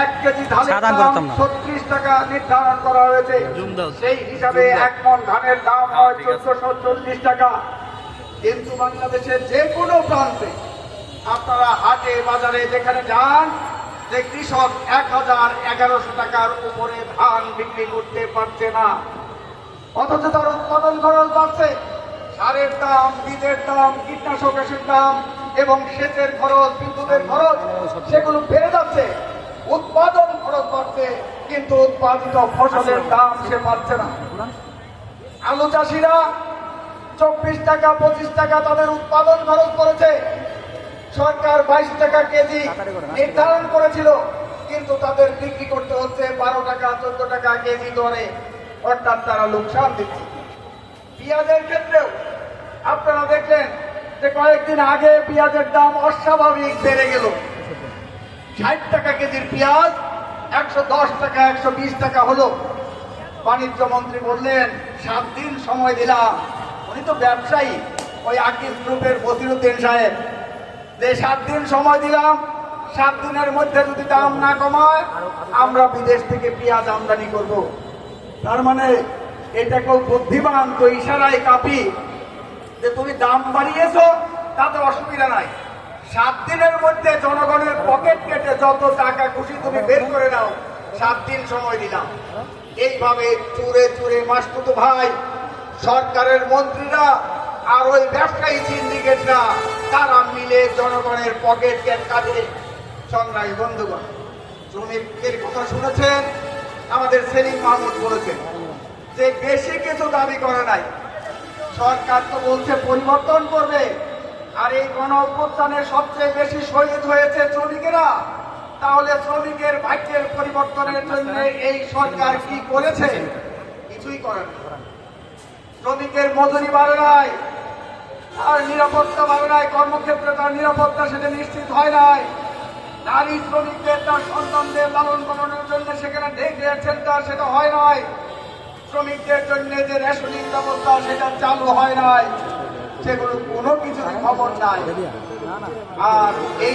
1 KG ধানের দাম 36 টাকা নির্ধারণ করা হয়েছে। সেই হিসাবে 1 মণ ধানের দাম হয় 1440 টাকা। কিন্তু বাংলাদেশের যে কোনো প্রান্তে আপনারা হাটে বাজারে যেখানে যান, যে কৃষক 1000-1100 টাকার উপরে ধান বিক্রি করতে পারছে না, অথচ তার উৎপাদন খরচ বাড়ছে। সারের দাম, বীজের দাম, কীটনাশকের দাম এবং সেচের খরচ, বিদ্যুতের খরচ সেগুলো বেড়ে যাচ্ছে। উৎপাদন খরচ বাড়ছে, কিন্তু উৎপাদিত ফসলের দাম সে পাচ্ছে না। আলু চাষিরা 24 টাকা 25 টাকা তাদের উৎপাদন খরচ করেছে। সরকার 22 টাকা কেজি নির্ধারণ করেছিল, কিন্তু তাদের বিক্রি করতে হচ্ছে 12 টাকা 14 টাকা কেজি দরে, অর্থাৎ তারা লোকসান দিচ্ছে। পেঁয়াজের ক্ষেত্রেও আপনারা দেখলেন যে কয়েকদিন আগে পেঁয়াজের দাম অস্বাভাবিক বেড়ে গেল। 60 টাকা কেজির পেঁয়াজ 110 টাকা 120 টাকা হলো। বাণিজ্য মন্ত্রী বললেন 7 দিন সময় দিলাম। উনি তো ব্যবসায়ী, ওই আকিজ গ্রুপের বসিরুদ্দিন সাহেব, যে 7 দিন সময় দিলাম, 7 দিনের মধ্যে যদি দাম না কমায় আমরা বিদেশ থেকে পেঁয়াজ আমদানি করব। তার মানে এটা কেউ বুদ্ধিমান তো ইশারায় কাপি যে তুমি দাম বাড়িয়েছো, তাতে অসুবিধা নাই, 7 দিনের মধ্যে জনগণের পকেট কেটে যত টাকা খুশি তুমি বের করে নাও, 7 দিন সময় দিলাম। এইভাবে চুরে চুরে মাসতুতো ভাই, সরকারের মন্ত্রীরা আর ওই ব্যবসায়ী সিন্ডিকেটরা তারা মিলে জনগণের পকেট কাটে। সংগ্রামী বন্ধুগণ, শ্রমিকদের কথা শুনেছেন, আমাদের সেলিম মাহমুদ বলেছেন যে বেশি কিছু দাবি করে নাই। সরকার তো বলছে পরিবর্তন করবে, আর এই গণ অভ্যুত্থানে সবচেয়ে বেশি শহীদ হয়েছে শ্রমিকেরা। তাহলে শ্রমিকের ভাগ্যের পরিবর্তনের জন্য এই সরকার কি করেছে? কিছুই করেনি। শ্রমিকের মজুরি বাড়ে নাই, আর নিরাপত্তা বাড়ে নাই, কর্মক্ষেত্রে তার নিরাপত্তা সেটা নিশ্চিত হয় নাই। নারী শ্রমিকদের তার সন্তানদের লালন পালনের জন্য সেখানে ডে কেয়ার সেন্টার সেটা হয় নাই। শ্রমিকদের জন্য যে রেশনিং ব্যবস্থা সেটা চালু হয় নাই। সেগুলো কোনো কিছু খবর নাই। আর এই